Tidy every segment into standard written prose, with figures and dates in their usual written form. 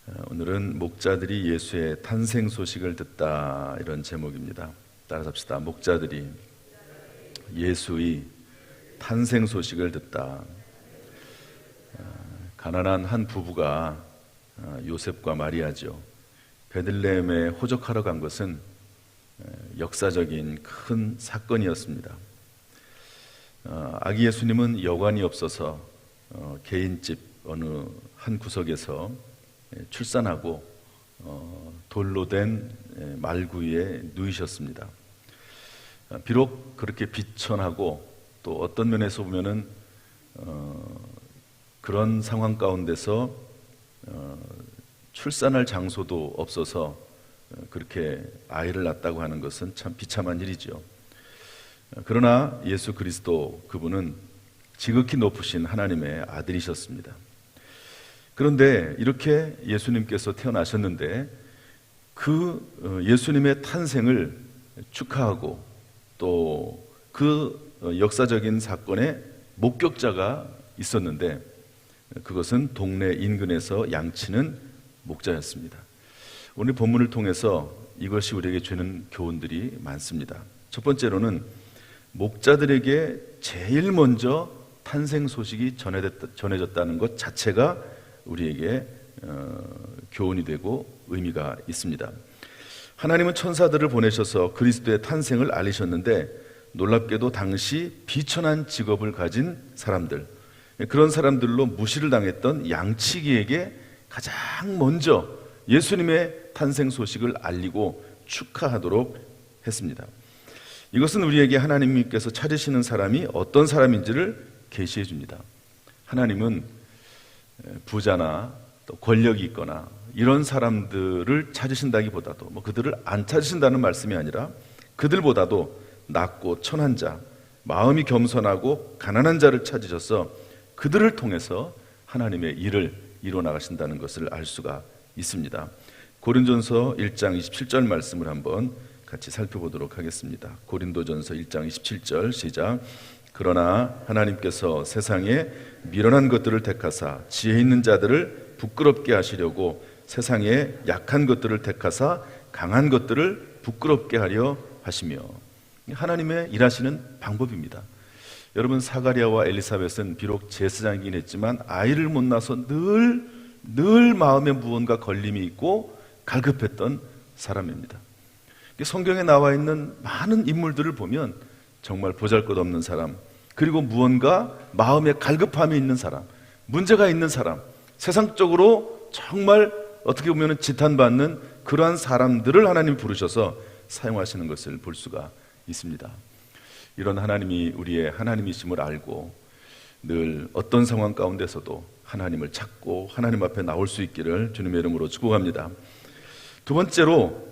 오늘은 목자들이 예수의 탄생 소식을 듣다, 이런 제목입니다. 따라서 합시다. 목자들이 예수의 탄생 소식을 듣다. 가난한 한 부부가 요셉과 마리아죠, 베들레헴에 호적하러 간 것은 역사적인 큰 사건이었습니다. 아기 예수님은 여관이 없어서 개인집 어느 한 구석에서 출산하고 돌로 된 말구 위에 누이셨습니다. 비록 그렇게 비천하고 또 어떤 면에서 보면은 그런 상황 가운데서 출산할 장소도 없어서 그렇게 아이를 낳았다고 하는 것은 참 비참한 일이죠. 그러나 예수 그리스도, 그분은 지극히 높으신 하나님의 아들이셨습니다. 그런데 이렇게 예수님께서 태어나셨는데 그 예수님의 탄생을 축하하고 또 그 역사적인 사건의 목격자가 있었는데 그것은 동네 인근에서 양치는 목자였습니다. 오늘 본문을 통해서 이것이 우리에게 주는 교훈들이 많습니다. 첫 번째로는 목자들에게 제일 먼저 탄생 소식이 전해졌다는 것 자체가 우리에게 교훈이 되고 의미가 있습니다. 하나님은 천사들을 보내셔서 그리스도의 탄생을 알리셨는데 놀랍게도 당시 비천한 직업을 가진 사람들, 그런 사람들로 무시를 당했던 양치기에게 가장 먼저 예수님의 탄생 소식을 알리고 축하하도록 했습니다. 이것은 우리에게 하나님께서 찾으시는 사람이 어떤 사람인지를 계시해 줍니다. 하나님은 부자나 또 권력이 있거나 이런 사람들을 찾으신다기보다도 그들을 안 찾으신다는 말씀이 아니라 그들보다도 낮고 천한 자, 마음이 겸손하고 가난한 자를 찾으셔서 그들을 통해서 하나님의 일을 이루어 나가신다는 것을 알 수가 있습니다. 고린도전서 1장 27절 말씀을 한번 같이 살펴보도록 하겠습니다. 고린도전서 1장 27절 시작. 그러나 하나님께서 세상에 미련한 것들을 택하사 지혜 있는 자들을 부끄럽게 하시려고 세상에 약한 것들을 택하사 강한 것들을 부끄럽게 하려 하시며, 하나님의 일하시는 방법입니다. 여러분, 사가랴와 엘리사벳은 비록 제사장이긴 했지만 아이를 못 낳아서 늘 마음에 무언가 걸림이 있고 갈급했던 사람입니다. 성경에 나와 있는 많은 인물들을 보면 정말 보잘것없는 사람, 그리고 무언가 마음에 갈급함이 있는 사람, 문제가 있는 사람, 세상적으로 정말 어떻게 보면 지탄받는 그러한 사람들을 하나님 부르셔서 사용하시는 것을 볼 수가 있습니다. 이런 하나님이 우리의 하나님이심을 알고 늘 어떤 상황 가운데서도 하나님을 찾고 하나님 앞에 나올 수 있기를 주님의 이름으로 축복합니다. 두 번째로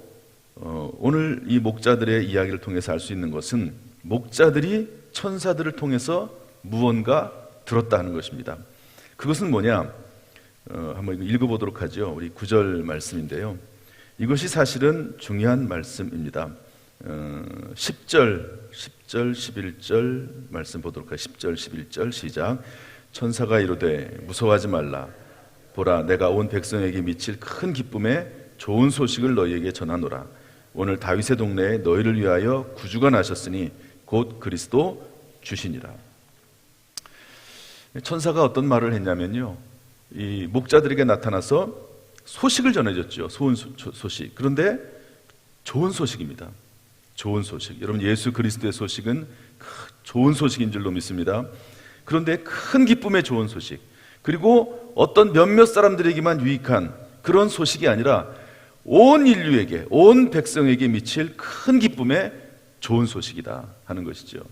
오늘 이 목자들의 이야기를 통해서 알 수 있는 것은 목자들이 천사들을 통해서 무언가 들었다 하는 것입니다. 그것은 뭐냐? 한번 읽어보도록 하죠. 우리 9절 말씀인데요, 이것이 사실은 중요한 말씀입니다. 10절, 11절 말씀 보도록 하죠. 10절, 11절 시작. 천사가 이르되 무서워하지 말라. 보라, 내가 온 백성에게 미칠 큰 기쁨에 좋은 소식을 너희에게 전하노라. 오늘 다윗의 동네에 너희를 위하여 구주가 나셨으니 곧 그리스도 주시니라. 천사가 어떤 말을 했냐면요, 이 목자들에게 나타나서 소식을 전해줬죠. 좋은 소식. 그런데 좋은 소식입니다. 좋은 소식. 여러분, 예수 그리스도의 소식은 좋은 소식인 줄로 믿습니다. 그런데 큰 기쁨의 좋은 소식, 그리고 어떤 몇몇 사람들에게만 유익한 그런 소식이 아니라 온 인류에게, 온 백성에게 미칠 큰 기쁨의 좋은 소식이다 하는 것이죠.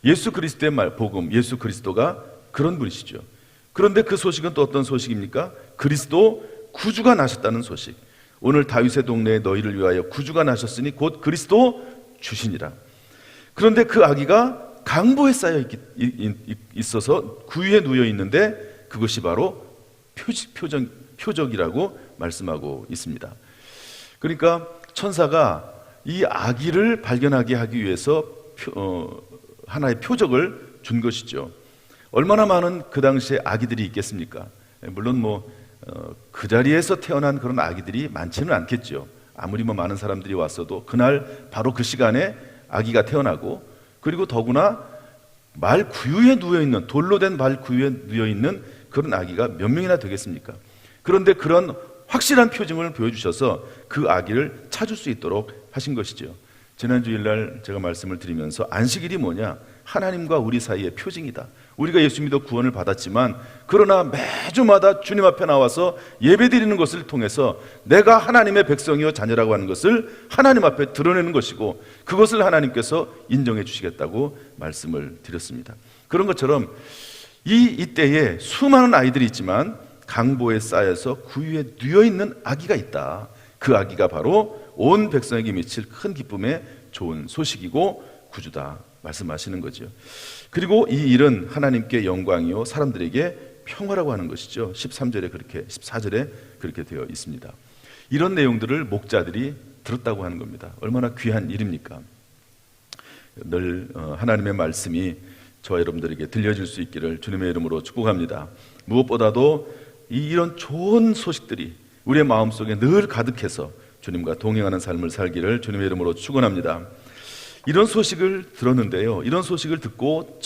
예수 그리스도의 복음, 예수 그리스도가 그런 분이시죠. 그런데 그 소식은 또 어떤 소식입니까? 그리스도 구주가 나셨다는 소식. 오늘 다윗의 동네에 너희를 위하여 구주가 나셨으니 곧 그리스도 주시니라. 그런데 그 아기가 강보에 쌓여 있어서 구유에 누워 있는데 그것이 바로 표적이라고 말씀하고 있습니다. 그러니까 천사가 이 아기를 발견하게 하기 위해서 하나의 표적을 준 것이죠. 얼마나 많은 그 당시에 아기들이 있겠습니까? 물론 그 자리에서 태어난 그런 아기들이 많지는 않겠죠. 아무리 많은 사람들이 왔어도 그날 바로 그 시간에 아기가 태어나고, 그리고 더구나 말 구유에 누워있는, 돌로 된 말 구유에 누워있는 그런 아기가 몇 명이나 되겠습니까? 그런데 그런 확실한 표징을 보여주셔서 그 아기를 찾을 수 있도록 하신 것이죠. 지난 주일날 제가 말씀을 드리면서 안식일이 뭐냐? 하나님과 우리 사이의 표징이다. 우리가 예수 믿어 구원을 받았지만 그러나 매주마다 주님 앞에 나와서 예배드리는 것을 통해서 내가 하나님의 백성이요 자녀라고 하는 것을 하나님 앞에 드러내는 것이고, 그것을 하나님께서 인정해 주시겠다고 말씀을 드렸습니다. 그런 것처럼 이때에 수많은 아이들이 있지만 강보에 쌓여서 구유에 누워있는 아기가 있다. 그 아기가 바로 온 백성에게 미칠 큰 기쁨의 좋은 소식이고 구주다 말씀하시는 거죠. 그리고 이 일은 하나님께 영광이요 사람들에게 평화라고 하는 것이죠. 13절에 그렇게, 14절에 그렇게 되어 있습니다. 이런 내용들을 목자들이 들었다고 하는 겁니다. 얼마나 귀한 일입니까? 늘 하나님의 말씀이 저와 여러분들에게 들려질 수 있기를 주님의 이름으로 축복합니다. 무엇보다도 이런 좋은 소식들이 우리의 마음속에 늘 가득해서 주님과 동행하는 삶을 살기를 주님의 이름으로 축원합니다. 이런 소식을 들었는데요, 이런 소식을 듣고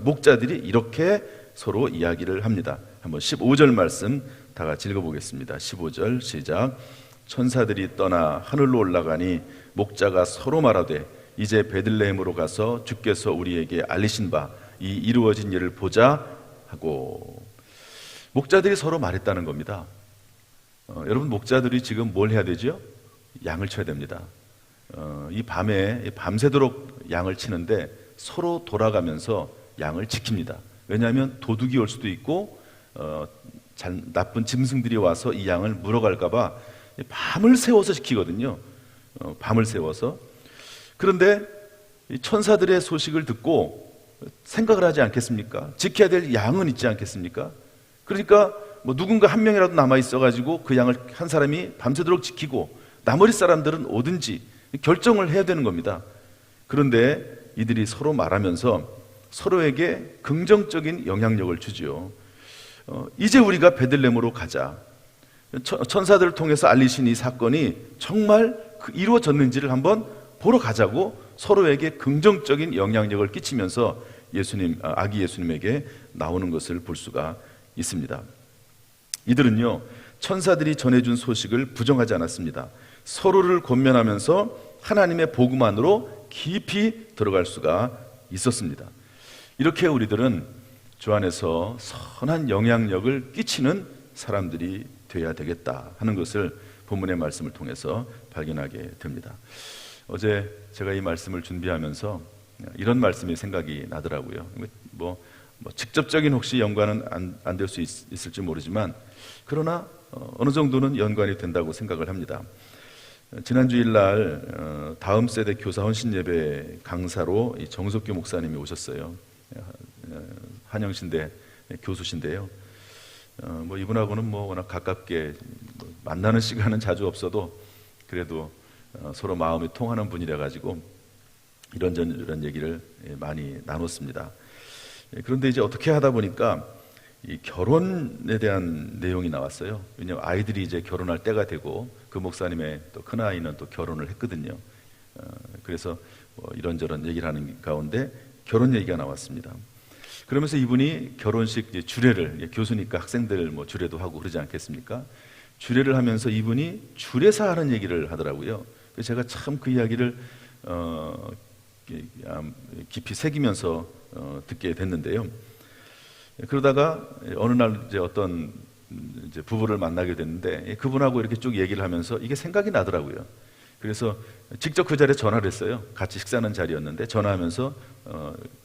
목자들이 이렇게 서로 이야기를 합니다. 한번 15절 말씀 다 같이 읽어보겠습니다. 15절 시작. 천사들이 떠나 하늘로 올라가니 목자가 서로 말하되 이제 베들레헴으로 가서 주께서 우리에게 알리신 바 이 이루어진 일을 보자 하고, 목자들이 서로 말했다는 겁니다. 여러분, 목자들이 지금 뭘 해야 되죠? 양을 쳐야 됩니다. 이 밤에 밤새도록 양을 치는데 서로 돌아가면서 양을 지킵니다. 왜냐하면 도둑이 올 수도 있고 나쁜 짐승들이 와서 이 양을 물어갈까 봐 밤을 새워서 지키거든요. 밤을 새워서. 그런데 천사들의 소식을 듣고 생각을 하지 않겠습니까? 지켜야 될 양은 있지 않겠습니까? 그러니까 누군가 한 명이라도 남아 있어가지고 그 양을 한 사람이 밤새도록 지키고 나머지 사람들은 오든지 결정을 해야 되는 겁니다. 그런데 이들이 서로 말하면서 서로에게 긍정적인 영향력을 주지요. 이제 우리가 베들레헴으로 가자. 천사들을 통해서 알리신 이 사건이 정말 이루어졌는지를 한번 보러 가자고 서로에게 긍정적인 영향력을 끼치면서 아기 예수님에게 나오는 것을 볼 수가 있습니다. 이들은요, 천사들이 전해준 소식을 부정하지 않았습니다. 서로를 권면하면서 하나님의 복음 안으로 깊이 들어갈 수가 있었습니다. 이렇게 우리들은 주 안에서 선한 영향력을 끼치는 사람들이 되어야 되겠다 하는 것을 본문의 말씀을 통해서 발견하게 됩니다. 어제 제가 이 말씀을 준비하면서 이런 말씀이 생각이 나더라고요. 직접적인 혹시 연관은 안 될 수 있을지 모르지만 그러나 어느 정도는 연관이 된다고 생각을 합니다. 지난 주일날 다음 세대 교사 헌신 예배 강사로 정석규 목사님이 오셨어요. 한영신대 교수신데요. 이분하고는 워낙 가깝게 만나는 시간은 자주 없어도 그래도 서로 마음이 통하는 분이라 가지고 이런 얘기를 많이 나눴습니다. 그런데 이제 어떻게 하다 보니까 이 결혼에 대한 내용이 나왔어요. 왜냐하면 아이들이 이제 결혼할 때가 되고 그 목사님의 또 큰 아이는 또 결혼을 했거든요. 그래서 이런저런 얘기를 하는 가운데 결혼 얘기가 나왔습니다. 그러면서 이분이 결혼식 주례를, 교수니까 학생들 주례도 하고 그러지 않겠습니까? 주례를 하면서 이분이 주례사 하는 얘기를 하더라고요. 그래서 제가 참 그 이야기를 깊이 새기면서 듣게 됐는데요. 그러다가 어느 날 이제 어떤 부부를 만나게 됐는데 그분하고 이렇게 쭉 얘기를 하면서 이게 생각이 나더라고요. 그래서 직접 그 자리에 전화를 했어요. 같이 식사하는 자리였는데 전화하면서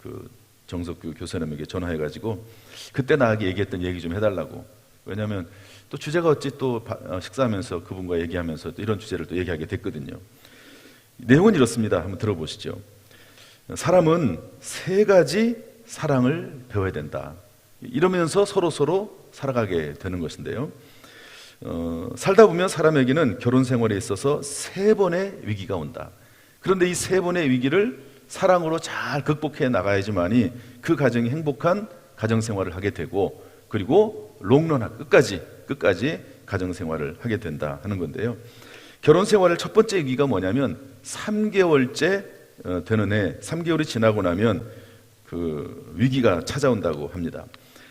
그 정석규 교수님에게 전화해가지고 그때 나에게 얘기했던 얘기 좀 해달라고. 왜냐하면 또 주제가 어찌 또 식사하면서 그분과 얘기하면서 또 이런 주제를 또 얘기하게 됐거든요. 내용은 이렇습니다. 한번 들어보시죠. 사람은 3가지 사랑을 배워야 된다. 이러면서 서로 살아가게 되는 것인데요. 살다 보면 사람에게는 결혼 생활에 있어서 3번의 위기가 온다. 그런데 이 3번의 위기를 사랑으로 잘 극복해 나가야지만이 그 가정이 행복한 가정 생활을 하게 되고, 그리고 롱런한 끝까지 끝까지 가정생활을 하게 된다 하는 건데요. 결혼생활의 첫 번째 위기가 뭐냐면 3개월째 되는 해 3개월이 지나고 나면 그 위기가 찾아온다고 합니다.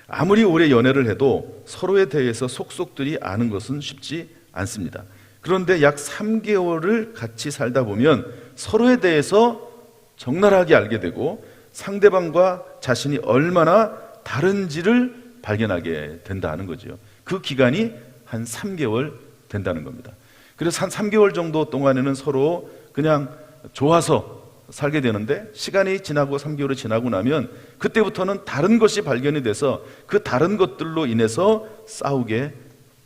아무리 오래 연애를 해도 서로에 대해서 속속들이 아는 것은 쉽지 않습니다. 그런데 약 3개월을 같이 살다 보면 서로에 대해서 적나라하게 알게 되고 상대방과 자신이 얼마나 다른지를 발견하게 된다는 거죠. 그 기간이 한 3개월 된다는 겁니다. 그래서 한 3개월 정도 동안에는 서로 그냥 좋아서 살게 되는데 시간이 지나고 3개월이 지나고 나면 그때부터는 다른 것이 발견이 돼서 그 다른 것들로 인해서 싸우게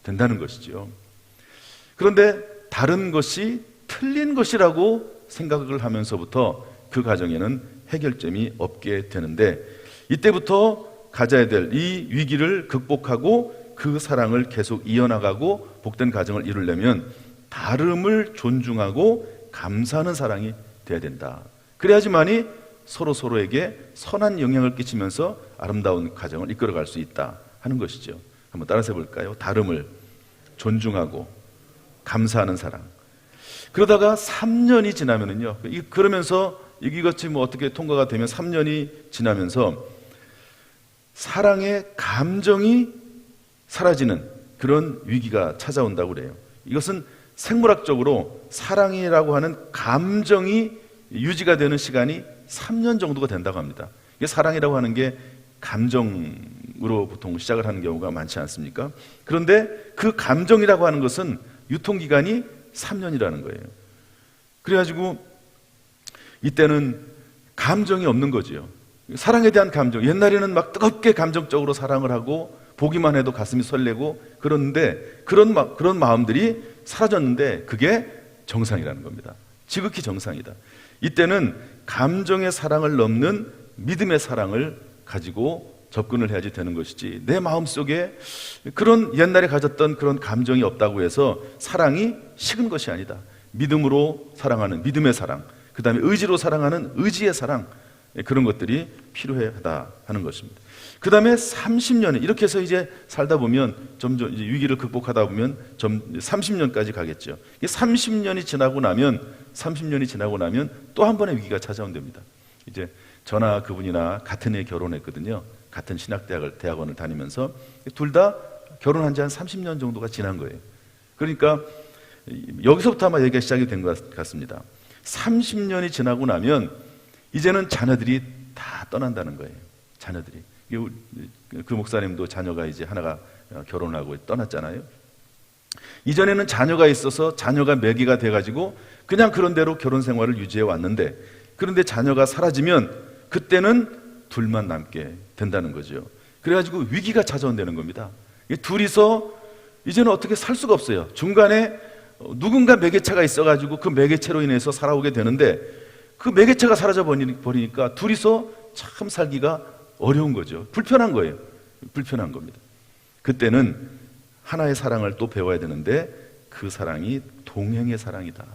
된다는 것이죠. 그런데 다른 것이 틀린 것이라고 생각을 하면서부터 그 가정에는 해결점이 없게 되는데 이때부터 가져야 될 이 위기를 극복하고 그 사랑을 계속 이어나가고 복된 가정을 이루려면 다름을 존중하고 감사하는 사랑이 돼야 된다. 그래야지만이 서로에게 선한 영향을 끼치면서 아름다운 가정을 이끌어갈 수 있다 하는 것이죠. 한번 따라서 해볼까요? 다름을 존중하고 감사하는 사랑. 그러다가 3년이 지나면은요, 그러면서 이것이 어떻게 통과가 되면 3년이 지나면서 사랑의 감정이 사라지는 그런 위기가 찾아온다고 그래요. 이것은 생물학적으로 사랑이라고 하는 감정이 유지가 되는 시간이 3년 정도가 된다고 합니다. 이게 사랑이라고 하는 게 감정으로 보통 시작을 하는 경우가 많지 않습니까? 그런데 그 감정이라고 하는 것은 유통기간이 3년이라는 거예요. 그래가지고 이때는 감정이 없는 거지요. 사랑에 대한 감정, 옛날에는 막 뜨겁게 감정적으로 사랑을 하고 보기만 해도 가슴이 설레고 그런데 그런 마음들이 사라졌는데 그게 정상이라는 겁니다. 지극히 정상이다. 이때는 감정의 사랑을 넘는 믿음의 사랑을 가지고 접근을 해야지 되는 것이지 내 마음속에 그런 옛날에 가졌던 그런 감정이 없다고 해서 사랑이 식은 것이 아니다. 믿음으로 사랑하는 믿음의 사랑, 그 다음에 의지로 사랑하는 의지의 사랑, 그런 것들이 필요하다 하는 것입니다. 그 다음에 30년 이렇게 해서 이제 살다 보면 점점 이제 위기를 극복하다 보면 30년까지 가겠죠. 30년이 지나고 나면 또 한 번의 위기가 찾아온답니다. 이제 저나 그분이나 같은 해 결혼했거든요. 같은 대학원을 다니면서 둘 다 결혼한 지 한 30년 정도가 지난 거예요. 그러니까 여기서부터 아마 얘기가 시작이 된 것 같습니다. 30년이 지나고 나면 이제는 자녀들이 다 떠난다는 거예요. 자녀들이. 그 목사님도 자녀가 이제 하나가 결혼하고 떠났잖아요. 이전에는 자녀가 있어서 자녀가 매개가 돼가지고 그냥 그런 대로 결혼 생활을 유지해 왔는데 그런데 자녀가 사라지면 그때는 둘만 남게 된다는 거죠. 그래가지고 위기가 찾아온다는 겁니다. 둘이서 이제는 어떻게 살 수가 없어요. 중간에 누군가 매개체가 있어가지고 그 매개체로 인해서 살아오게 되는데 그 매개체가 사라져 버리니까 둘이서 참 살기가 어려운 거죠. 불편한 거예요. 불편한 겁니다. 그때는 하나의 사랑을 또 배워야 되는데 그 사랑이 동행의 사랑이다.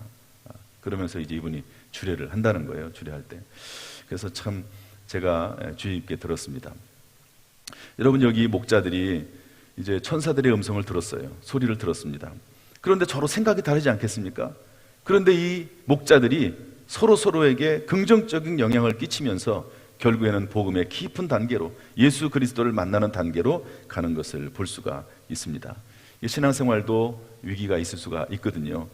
그러면서 이제 이분이 주례를 한다는 거예요. 주례할 때. 그래서 참 제가 주의 깊게 들었습니다. 여러분 여기 목자들이 이제 천사들의 음성을 들었어요. 소리를 들었습니다. 그런데 서로 생각이 다르지 않겠습니까? 그런데 이 목자들이 서로에게 긍정적인 영향을 끼치면서 결국에는 복음의 깊은 단계로 예수 그리스도를 만나는 단계로 가는 것을 볼 수가 있습니다. 신앙생활도 위기가 있을 수가 있거든요.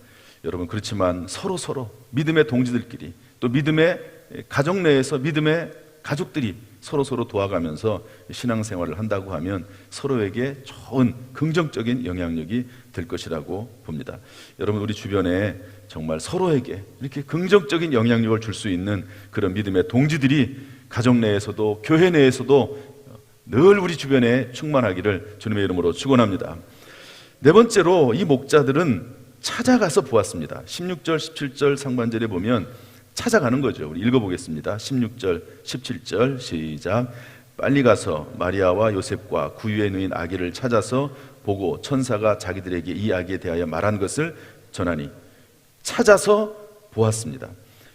여러분 그렇지만 서로 믿음의 동지들끼리 또 믿음의 가족 내에서 믿음의 가족들이 서로 도와가면서 신앙생활을 한다고 하면 서로에게 좋은 긍정적인 영향력이 될 것이라고 봅니다. 여러분 우리 주변에 정말 서로에게 이렇게 긍정적인 영향력을 줄 수 있는 그런 믿음의 동지들이 가족 내에서도 교회 내에서도 늘 우리 주변에 충만하기를 주님의 이름으로 축원합니다. 네 번째로 이 목자들은 찾아가서 보았습니다. 16절 17절 상반절에 보면 찾아가는 거죠. 우리 읽어보겠습니다. 16절 17절 시작. 빨리 가서 마리아와 요셉과 구유에 누인 아기를 찾아서 보고 천사가 자기들에게 이 아기에 대하여 말한 것을 전하니 찾아서 보았습니다.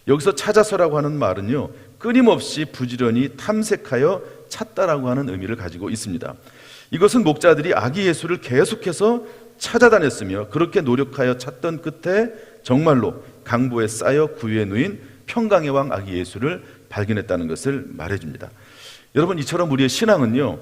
여기서 찾아서라고 하는 말은요 끊임없이 부지런히 탐색하여 찾다라고 하는 의미를 가지고 있습니다. 이것은 목자들이 아기 예수를 계속해서 찾아다녔으며 그렇게 노력하여 찾던 끝에 정말로 강보에 쌓여 구유에 누인 평강의 왕 아기 예수를 발견했다는 것을 말해줍니다. 여러분, 이처럼 우리의 신앙은요,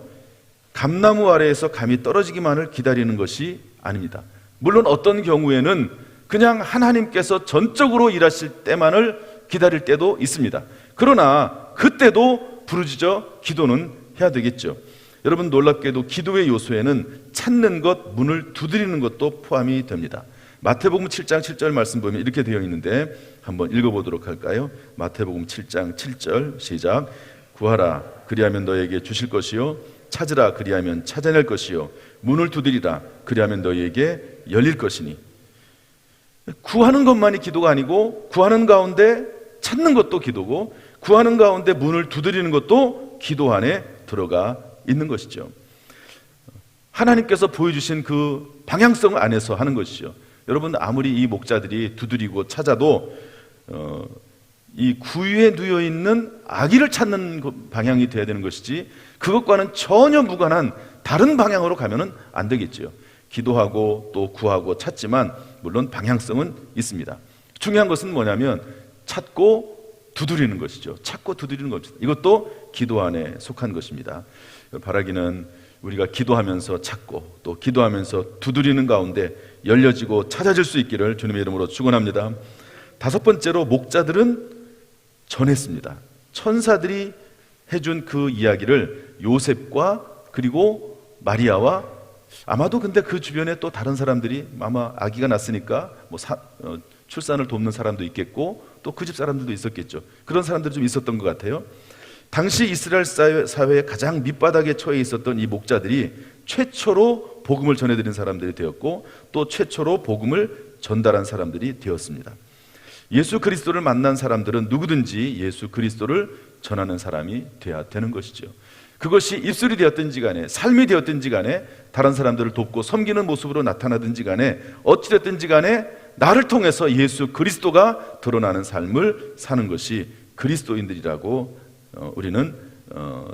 감나무 아래에서 감이 떨어지기만을 기다리는 것이 아닙니다. 물론 어떤 경우에는 그냥 하나님께서 전적으로 일하실 때만을 기다릴 때도 있습니다. 그러나 그때도 부르짖어 기도는 해야 되겠죠. 여러분, 놀랍게도 기도의 요소에는 찾는 것, 문을 두드리는 것도 포함이 됩니다. 마태복음 7장 7절 말씀 보면 이렇게 되어 있는데 한번 읽어보도록 할까요? 마태복음 7장 7절 시작. 구하라 그리하면 너에게 주실 것이요 찾으라 그리하면 찾아낼 것이요 문을 두드리라 그리하면 너희에게 열릴 것이니. 구하는 것만이 기도가 아니고 구하는 가운데 찾는 것도 기도고 구하는 가운데 문을 두드리는 것도 기도 안에 들어가 있는 것이죠. 하나님께서 보여주신 그 방향성 안에서 하는 것이죠. 여러분, 아무리 이 목자들이 두드리고 찾아도 이 구유에 누여있는 아기를 찾는 방향이 돼야 되는 것이지 그것과는 전혀 무관한 다른 방향으로 가면은 안 되겠죠. 기도하고 또 구하고 찾지만 물론 방향성은 있습니다. 중요한 것은 뭐냐면 찾고 두드리는 것이죠. 찾고 두드리는 것입니다. 이것도 기도 안에 속한 것입니다. 바라기는 우리가 기도하면서 찾고 또 기도하면서 두드리는 가운데 열려지고 찾아질 수 있기를 주님의 이름으로 축원합니다. 다섯 번째로 목자들은 전했습니다. 천사들이 해준 그 이야기를 요셉과 그리고 마리아와 아마도 근데 그 주변에 또 다른 사람들이 아마 아기가 났으니까 뭐 출산을 돕는 사람도 있겠고 또 그 집 사람들도 있었겠죠. 그런 사람들이 좀 있었던 것 같아요. 당시 이스라엘 사회의 가장 밑바닥에 처해 있었던 이 목자들이 최초로 복음을 전해드린 사람들이 되었고 또 최초로 복음을 전달한 사람들이 되었습니다. 예수 그리스도를 만난 사람들은 누구든지 예수 그리스도를 전하는 사람이 되어야 되는 것이죠. 그것이 입술이 되었든지 간에 삶이 되었든지 간에 다른 사람들을 돕고 섬기는 모습으로 나타나든지 간에 어찌됐든지 간에 나를 통해서 예수 그리스도가 드러나는 삶을 사는 것이 그리스도인들이라고 우리는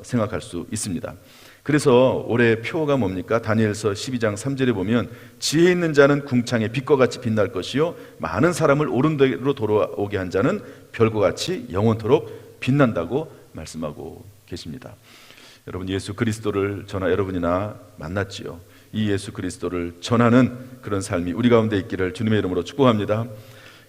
생각할 수 있습니다. 그래서 올해 표어가 뭡니까? 다니엘서 12장 3절에 보면 지혜 있는 자는 궁창의 빛과 같이 빛날 것이요 많은 사람을 옳은 대로 돌아오게 한 자는 별과 같이 영원토록 빛난다고 말씀하고 계십니다. 여러분, 예수 그리스도를 여러분이나 만났지요. 이 예수 그리스도를 전하는 그런 삶이 우리 가운데 있기를 주님의 이름으로 축복합니다.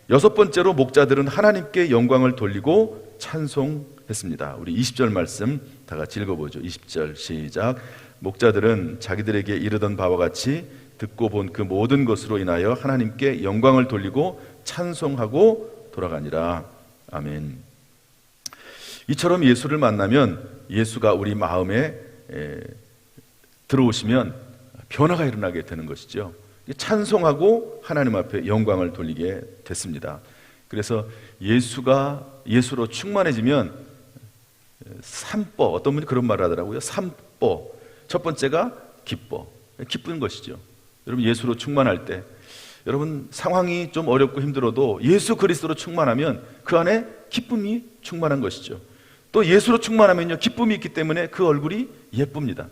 여섯 번째로 목자들은 하나님께 영광을 돌리고 찬송했습니다. 우리 20절 말씀 다 같이 읽어보죠. 20절 시작. 목자들은 자기들에게 이르던 바와 같이 듣고 본 그 모든 것으로 인하여 하나님께 영광을 돌리고 찬송하고 돌아가니라. 아멘. 이처럼 예수를 만나면 예수가 우리 마음에 들어오시면 변화가 일어나게 되는 것이죠. 찬송하고 하나님 앞에 영광을 돌리게 됐습니다. 그래서 예수로 충만해지면 삼보, 어떤 분이 그런 말을 하더라고요. 삼보. 첫 번째가 기쁜 것이죠. 여러분, 예수로 충만할 때 여러분 상황이 좀 어렵고 힘들어도 예수 그리스도로 충만하면 그 안에 기쁨이 충만한 것이죠. 또 예수로 충만하면요 기쁨이 있기 때문에 그 얼굴이 예쁩니다.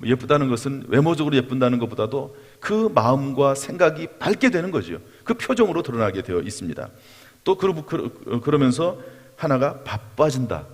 예쁘다는 것은 외모적으로 예쁜다는 것보다도 그 마음과 생각이 밝게 되는 거죠. 그 표정으로 드러나게 되어 있습니다. 또 그러면서 하나가 바빠진다.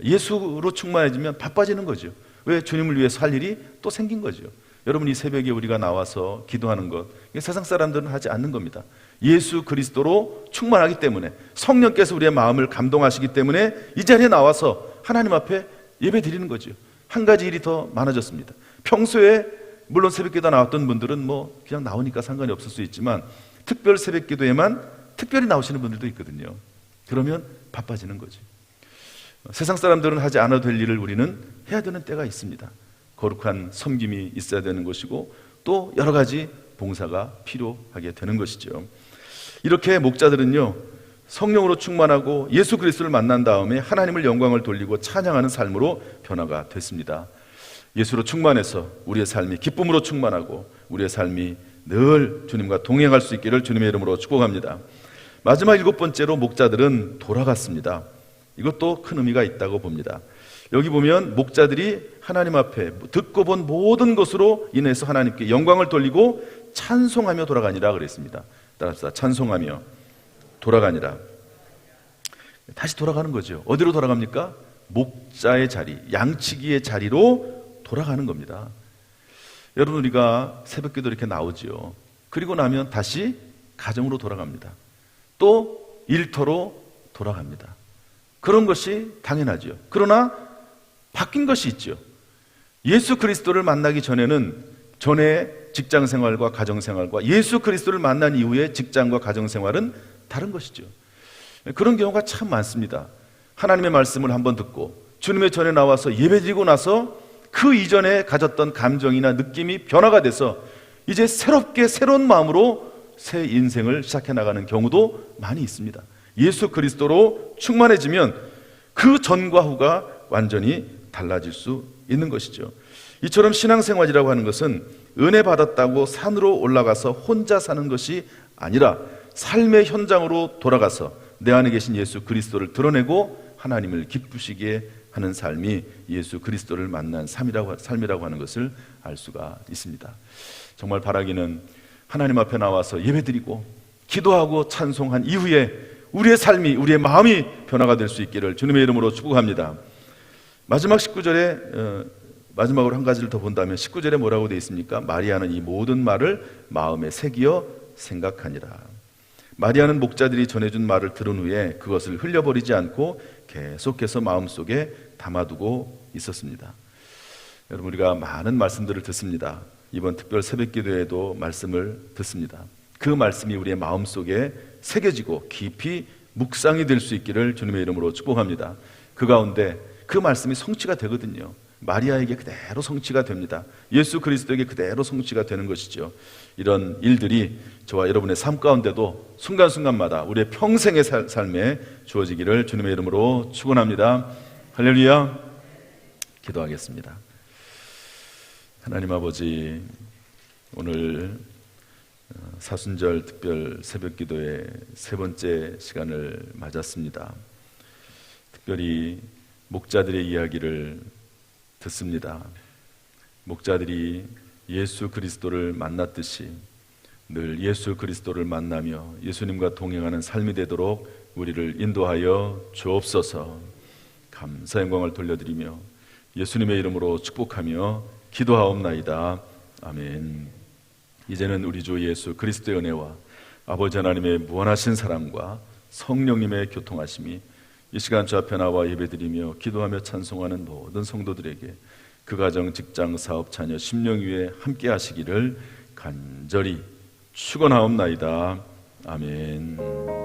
예수로 충만해지면 바빠지는 거죠. 왜? 주님을 위해서 할 일이 또 생긴 거죠. 여러분, 이 새벽에 우리가 나와서 기도하는 것, 세상 사람들은 하지 않는 겁니다. 예수 그리스도로 충만하기 때문에, 성령께서 우리의 마음을 감동하시기 때문에 이 자리에 나와서 하나님 앞에 예배 드리는 거죠. 한 가지 일이 더 많아졌습니다. 평소에 물론 새벽기도 나왔던 분들은 뭐 그냥 나오니까 상관이 없을 수 있지만 특별 새벽기도에만 특별히 나오시는 분들도 있거든요. 그러면 바빠지는 거죠. 세상 사람들은 하지 않아도 될 일을 우리는 해야 되는 때가 있습니다. 거룩한 섬김이 있어야 되는 것이고 또 여러 가지 봉사가 필요하게 되는 것이죠. 이렇게 목자들은요 성령으로 충만하고 예수 그리스도를 만난 다음에 하나님을 영광을 돌리고 찬양하는 삶으로 변화가 됐습니다. 예수로 충만해서 우리의 삶이 기쁨으로 충만하고 우리의 삶이 늘 주님과 동행할 수 있기를 주님의 이름으로 축복합니다. 마지막 일곱 번째로 목자들은 돌아갔습니다. 이것도 큰 의미가 있다고 봅니다. 여기 보면 목자들이 하나님 앞에 듣고 본 모든 것으로 인해서 하나님께 영광을 돌리고 찬송하며 돌아가니라 그랬습니다. 따라합시다. 찬송하며 돌아가니라. 다시 돌아가는 거죠. 어디로 돌아갑니까? 목자의 자리, 양치기의 자리로 돌아가는 겁니다. 여러분, 우리가 새벽기도 이렇게 나오지요. 그리고 나면 다시 가정으로 돌아갑니다. 또 일터로 돌아갑니다. 그런 것이 당연하죠. 그러나 바뀐 것이 있죠. 예수 그리스도를 만나기 전에는 전에 직장 생활과 가정 생활과 예수 그리스도를 만난 이후에 직장과 가정 생활은 다른 것이죠. 그런 경우가 참 많습니다. 하나님의 말씀을 한번 듣고 주님의 전에 나와서 예배드리고 나서 그 이전에 가졌던 감정이나 느낌이 변화가 돼서 이제 새롭게 새로운 마음으로 새 인생을 시작해 나가는 경우도 많이 있습니다. 예수 그리스도로 충만해지면 그 전과 후가 완전히 달라질 수 있는 것이죠. 이처럼 신앙생활이라고 하는 것은 은혜 받았다고 산으로 올라가서 혼자 사는 것이 아니라 삶의 현장으로 돌아가서 내 안에 계신 예수 그리스도를 드러내고 하나님을 기쁘시게 하는 삶이 예수 그리스도를 만난 삶이라고 하는 것을 알 수가 있습니다. 정말 바라기는 하나님 앞에 나와서 예배드리고 기도하고 찬송한 이후에 우리의 삶이, 우리의 마음이 변화가 될 수 있기를 주님의 이름으로 축복합니다. 마지막 19절에 마지막으로 한 가지를 더 본다면 19절에 뭐라고 되어 있습니까? 마리아는 이 모든 말을 마음에 새기어 생각하니라. 마리아는 목자들이 전해준 말을 들은 후에 그것을 흘려버리지 않고 계속해서 마음속에 담아두고 있었습니다. 여러분, 우리가 많은 말씀들을 듣습니다. 이번 특별 새벽기도에도 말씀을 듣습니다. 그 말씀이 우리의 마음속에 새겨지고 깊이 묵상이 될 수 있기를 주님의 이름으로 축복합니다. 그 가운데 그 말씀이 성취가 되거든요. 마리아에게 그대로 성취가 됩니다. 예수 그리스도에게 그대로 성취가 되는 것이죠. 이런 일들이 저와 여러분의 삶 가운데도 순간순간마다 우리의 평생의 삶에 주어지기를 주님의 이름으로 축원합니다. 할렐루야. 기도하겠습니다. 하나님 아버지, 오늘 사순절 특별 새벽기도의 세 번째 시간을 맞았습니다. 특별히 목자들의 이야기를 듣습니다. 목자들이 예수 그리스도를 만났듯이 늘 예수 그리스도를 만나며 예수님과 동행하는 삶이 되도록 우리를 인도하여 주옵소서. 감사 영광을 돌려드리며 예수님의 이름으로 축복하며 기도하옵나이다. 아멘. 이제는 우리 주 예수 그리스도의 은혜와 아버지 하나님의 무한하신 사랑과 성령님의 교통하심이 이 시간 저 앞에 나와 예배드리며 기도하며 찬송하는 모든 성도들에게 그 가정, 직장, 사업, 자녀, 심령 위에 함께 하시기를 간절히 축원하옵나이다. 아멘.